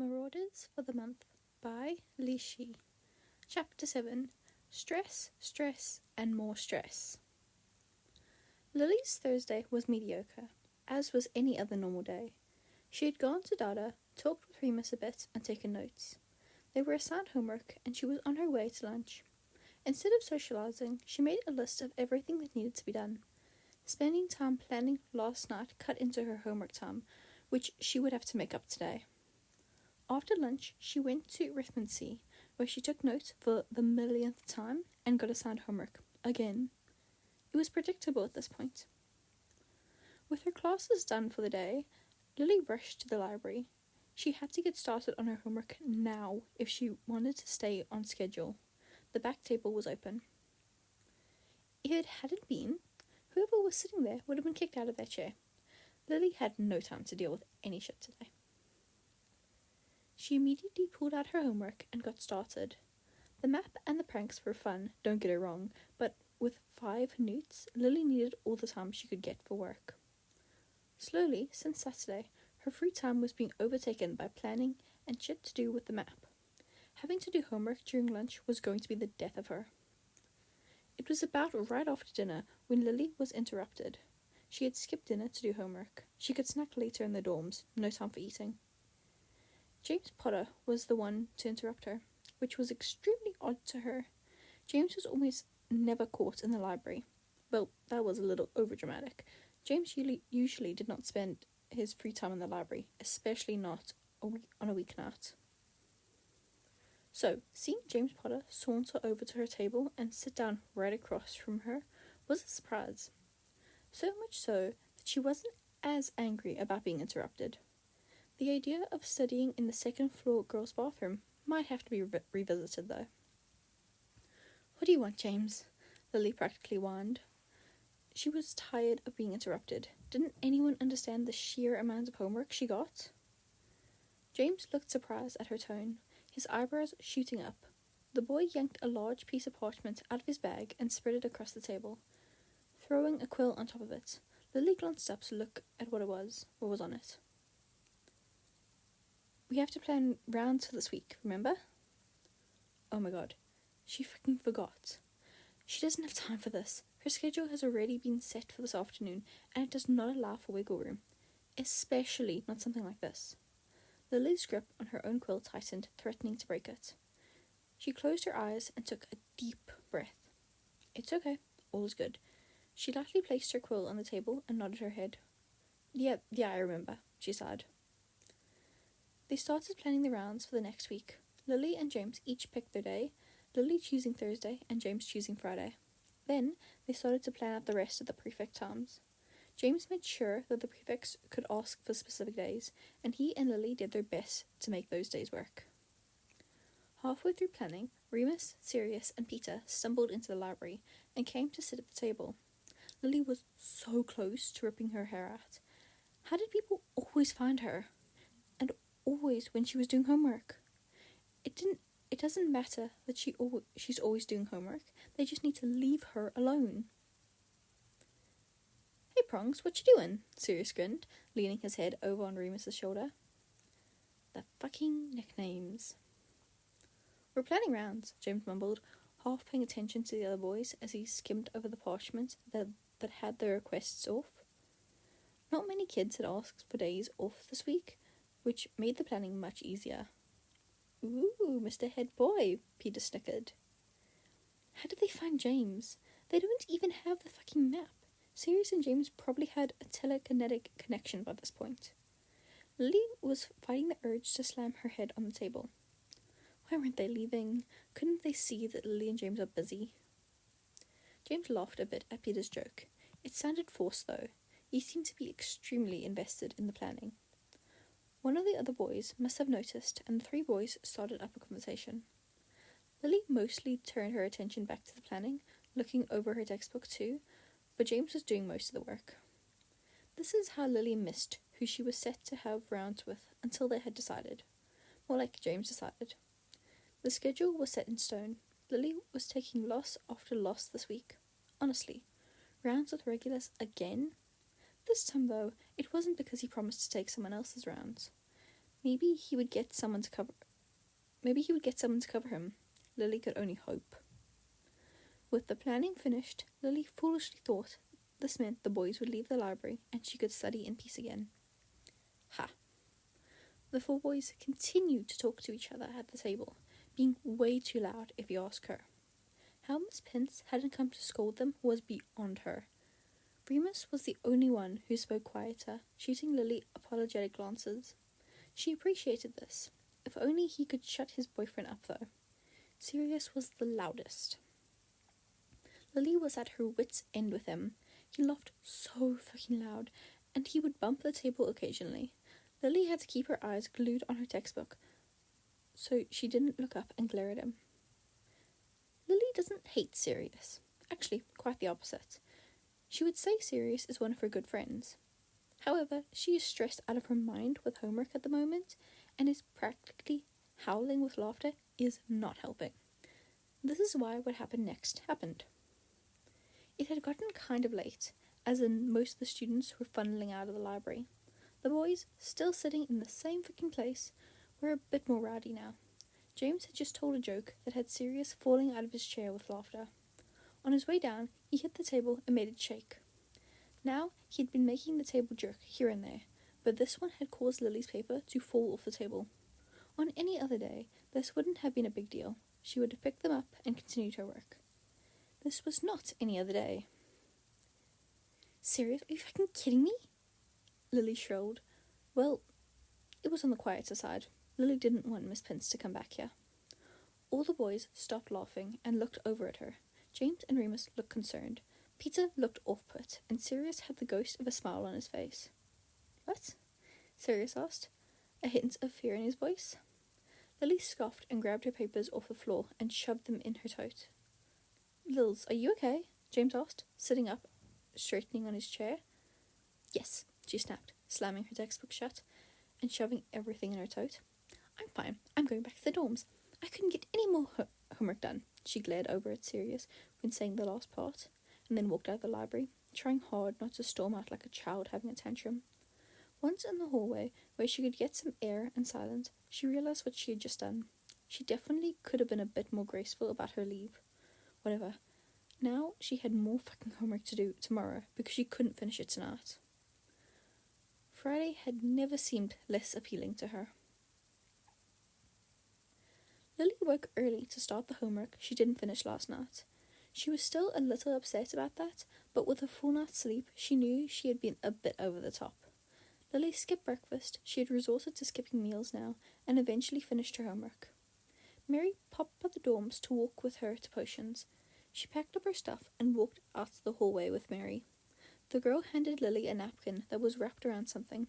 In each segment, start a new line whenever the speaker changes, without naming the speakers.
Marauders for the Month by Lishiee. Chapter 7. Stress, Stress, and More Stress. Lily's Thursday was mediocre, as was any other normal day. She had gone to Dada, talked with Remus a bit, and taken notes. They were assigned homework, and she was on her way to lunch. Instead of socializing, she made a list of everything that needed to be done. Spending time planning last night cut into her homework time, which she would have to make up today. After lunch, she went to arithmancy, where she took notes for the millionth time and got assigned homework again. It was predictable at this point. With her classes done for the day, Lily rushed to the library. She had to get started on her homework now if she wanted to stay on schedule. The back table was open. If it hadn't been, whoever was sitting there would have been kicked out of their chair. Lily had no time to deal with any shit today. She immediately pulled out her homework and got started. The map and the pranks were fun, don't get it wrong, but with 5 newts, Lily needed all the time she could get for work. Slowly, since Saturday, her free time was being overtaken by planning and shit to do with the map. Having to do homework during lunch was going to be the death of her. It was about right after dinner when Lily was interrupted. She had skipped dinner to do homework. She could snack later in the dorms, no time for eating. James Potter was the one to interrupt her, which was extremely odd to her. James was almost never caught in the library. Well, that was a little overdramatic. James usually did not spend his free time in the library, especially not on a weeknight. So, seeing James Potter saunter over to her table and sit down right across from her was a surprise. So much so that she wasn't as angry about being interrupted. The idea of studying in the second-floor girls' bathroom might have to be revisited, though. "What do you want, James?" Lily practically whined. She was tired of being interrupted. Didn't anyone understand the sheer amount of homework she got? James looked surprised at her tone, his eyebrows shooting up. The boy yanked a large piece of parchment out of his bag and spread it across the table, throwing a quill on top of it. Lily glanced up to look at what was on it. "We have to plan rounds for this week, remember?" Oh my god, she freaking forgot. She doesn't have time for this. Her schedule has already been set for this afternoon, and it does not allow for wiggle room, especially not something like this. Lily's grip on her own quill tightened, threatening to break it. She closed her eyes and took a deep breath. "It's okay, all is good." She lightly placed her quill on the table and nodded her head. Yeah, I remember," she sighed. They started planning the rounds for the next week. Lily and James each picked their day, Lily choosing Thursday and James choosing Friday. Then they started to plan out the rest of the prefect times. James made sure that the prefects could ask for specific days, and he and Lily did their best to make those days work. Halfway through planning, Remus, Sirius, and Peter stumbled into the library and came to sit at the table. Lily was so close to ripping her hair out. How did people always find her? And always when she was doing homework? It doesn't matter that she's always doing homework. They just need to leave her alone. "Hey Prongs, what you doing?" Sirius grinned, leaning his head over on Remus's shoulder. "The fucking nicknames." "We're planning rounds," James mumbled, half paying attention to the other boys as he skimmed over the parchment that had their requests off. Not many kids had asked for days off this week, which made the planning much easier. "Ooh, Mr. Head Boy," Peter snickered. How did they find James? They don't even have the fucking map. Sirius and James probably had a telekinetic connection by this point. Lily was fighting the urge to slam her head on the table. Why weren't they leaving? Couldn't they see that Lily and James are busy? James laughed a bit at Peter's joke. It sounded forced, though. He seemed to be extremely invested in the planning. One of the other boys must have noticed, and the 3 boys started up a conversation. Lily mostly turned her attention back to the planning, looking over her textbook too, but James was doing most of the work. This is how Lily missed who she was set to have rounds with until they had decided. More like James decided. The schedule was set in stone. Lily was taking loss after loss this week. Honestly, rounds with regulars again? This time, though, it wasn't because he promised to take someone else's rounds. Maybe he would get someone to cover him. Lily could only hope. With the planning finished, Lily foolishly thought this meant the boys would leave the library and she could study in peace again. Ha! The four boys continued to talk to each other at the table, being way too loud if you ask her. How Miss Pence hadn't come to scold them was beyond her. Remus was the only one who spoke quieter, shooting Lily apologetic glances. She appreciated this. If only he could shut his boyfriend up, though. Sirius was the loudest. Lily was at her wit's end with him. He laughed so fucking loud, and he would bump the table occasionally. Lily had to keep her eyes glued on her textbook, so she didn't look up and glare at him. Lily doesn't hate Sirius. Actually, quite the opposite. She would say Sirius is one of her good friends. However, she is stressed out of her mind with homework at the moment, and is practically howling with laughter is not helping. This is why what happened next happened. It had gotten kind of late, as in most of the students were funneling out of the library. The boys, still sitting in the same freaking place, were a bit more rowdy now. James had just told a joke that had Sirius falling out of his chair with laughter. On his way down, he hit the table and made it shake. Now, he had been making the table jerk here and there, but this one had caused Lily's paper to fall off the table. On any other day, this wouldn't have been a big deal. She would have picked them up and continued her work. This was not any other day. Sirius, are you fucking kidding me? Lily shrilled. Well, it was on the quieter side. Lily didn't want Miss Pence to come back here. All the boys stopped laughing and looked over at her. James and Remus looked concerned. Peter looked off-put, and Sirius had the ghost of a smile on his face. What? Sirius asked, a hint of fear in his voice. Lily scoffed and grabbed her papers off the floor and shoved them in her tote. Lils, are you okay? James asked, sitting up, straightening on his chair. Yes, she snapped, slamming her textbook shut and shoving everything in her tote. I'm fine. I'm going back to the dorms. I couldn't get any more homework done. She glared over at Sirius when saying the last part, and then walked out of the library, trying hard not to storm out like a child having a tantrum. Once in the hallway, where she could get some air and silence, she realized what she had just done. She definitely could have been a bit more graceful about her leave. Whatever. Now she had more fucking homework to do tomorrow because she couldn't finish it tonight. Friday had never seemed less appealing to her. Lily woke early to start the homework she didn't finish last night. She was still a little upset about that, but with a full night's sleep, she knew she had been a bit over the top. Lily skipped breakfast. She had resorted to skipping meals now, and eventually finished her homework. Mary popped by the dorms to walk with her to potions. She packed up her stuff and walked out the hallway with Mary. The girl handed Lily a napkin that was wrapped around something.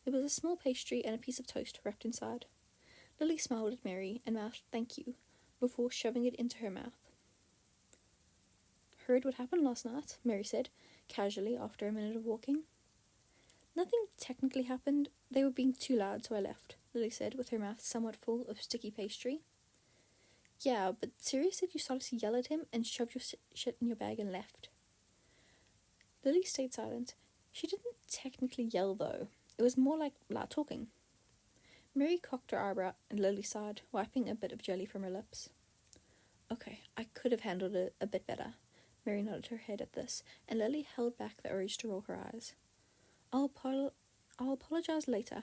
There was a small pastry and a piece of toast wrapped inside. Lily smiled at Mary and mouthed "thank you" before shoving it into her mouth. Heard what happened last night, Mary said, casually after a minute of walking. Nothing technically happened. They were being too loud, so I left, Lily said, with her mouth somewhat full of sticky pastry. Yeah, but Sirius said you started to yell at him and shoved your shit in your bag and left. Lily stayed silent. She didn't technically yell, though. It was more like loud talking. Mary cocked her eyebrow and Lily sighed, wiping a bit of jelly from her lips. Okay, I could have handled it a bit better. Mary nodded her head at this, and Lily held back the urge to roll her eyes. I'll apologize later.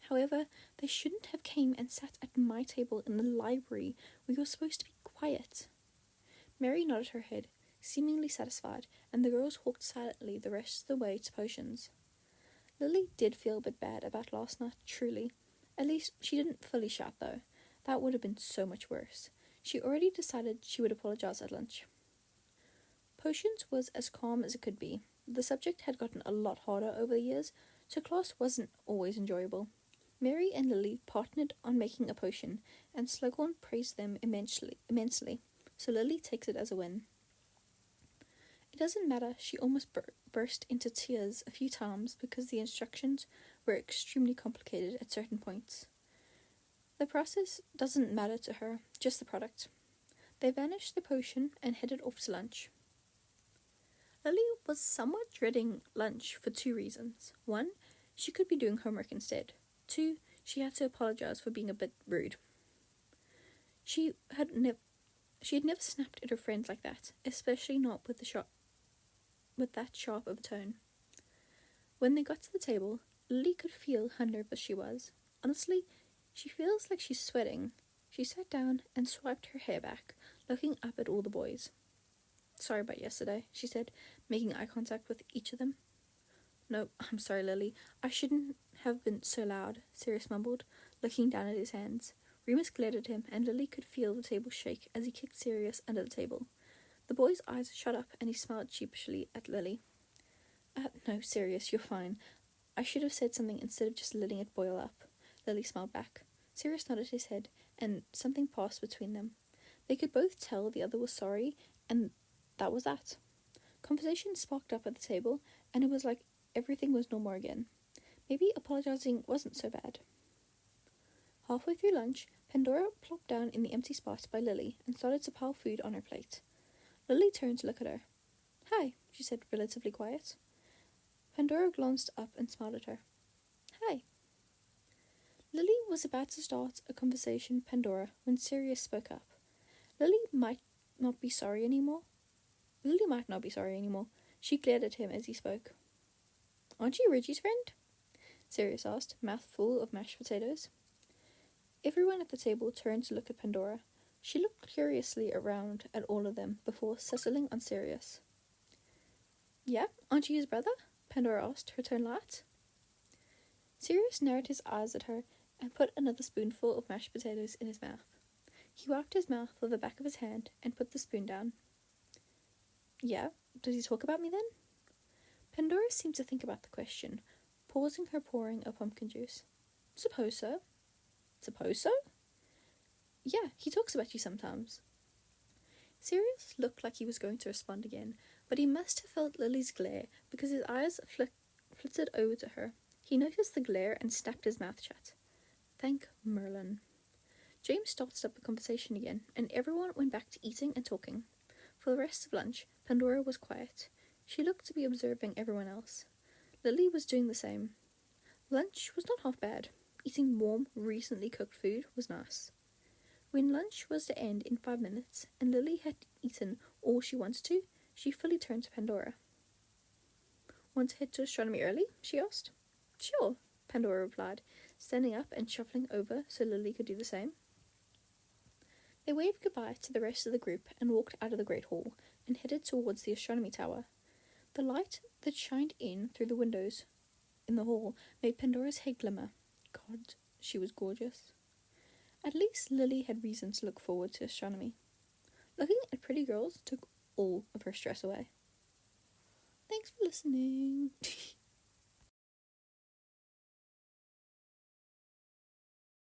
However, they shouldn't have came and sat at my table in the library where you're supposed to be quiet. Mary nodded her head, seemingly satisfied, and the girls walked silently the rest of the way to potions. Lily did feel a bit bad about last night, truly. At least she didn't fully shout, though. That would have been so much worse. She already decided she would apologize at lunch. Potions was as calm as it could be. The subject had gotten a lot harder over the years, so class wasn't always enjoyable. Mary and Lily partnered on making a potion, and Slughorn praised them immensely, so Lily takes it as a win. It doesn't matter, she almost burst into tears a few times because the instructions were extremely complicated at certain points. The process doesn't matter to her, just the product. They vanished the potion and headed off to lunch. Lily was somewhat dreading lunch for 2 reasons. 1, she could be doing homework instead. 2, she had to apologise for being a bit rude. She had never snapped at her friends like that, especially not with that sharp of a tone. When they got to the table, Lily could feel how nervous she was. Honestly, she feels like she's sweating. She sat down and swiped her hair back, looking up at all the boys. "Sorry about yesterday," she said, making eye contact with each of them. "No, I'm sorry, Lily. I shouldn't have been so loud," Sirius mumbled, looking down at his hands. Remus glared at him, and Lily could feel the table shake as he kicked Sirius under the table. The boy's eyes shut up, and he smiled sheepishly at Lily. No, Sirius, you're fine. I should have said something instead of just letting it boil up." Lily smiled back. Sirius nodded his head, and something passed between them. They could both tell the other was sorry, and that was that. Conversation sparked up at the table, and it was like everything was normal again. Maybe apologizing wasn't so bad. Halfway through lunch, Pandora plopped down in the empty spot by Lily and started to pile food on her plate. Lily turned to look at her. "Hi," she said, relatively quiet. Pandora glanced up and smiled at her. "Hi." Lily was about to start a conversation with Pandora when Sirius spoke up. Lily might not be sorry anymore. She glared at him as he spoke. "Aren't you Reggie's friend?" Sirius asked, mouth full of mashed potatoes. Everyone at the table turned to look at Pandora. She looked curiously around at all of them before settling on Sirius. "Yeah, aren't you his brother?" Pandora asked, her tone light. Sirius narrowed his eyes at her and put another spoonful of mashed potatoes in his mouth. He wiped his mouth with the back of his hand and put the spoon down. "Yeah, does he talk about me then?" Pandora seemed to think about the question, pausing her pouring of pumpkin juice. "Suppose so." "Suppose so?" "Yeah, he talks about you sometimes." Sirius looked like he was going to respond again, but he must have felt Lily's glare because his eyes flitted over to her. He noticed the glare and snapped his mouth shut. Thank Merlin. James started up the conversation again, and everyone went back to eating and talking. For the rest of lunch, Pandora was quiet. She looked to be observing everyone else. Lily was doing the same. Lunch was not half bad. Eating warm, recently cooked food was nice. When lunch was to end in 5 minutes, and Lily had eaten all she wanted to, she fully turned to Pandora. "Want to head to astronomy early?" she asked. "Sure," Pandora replied, standing up and shuffling over so Lily could do the same. They waved goodbye to the rest of the group and walked out of the Great Hall and headed towards the astronomy tower. The light that shined in through the windows in the hall made Pandora's head glimmer. God, she was gorgeous. At least Lily had reason to look forward to astronomy. Looking at pretty girls took all of her stress away. Thanks for listening.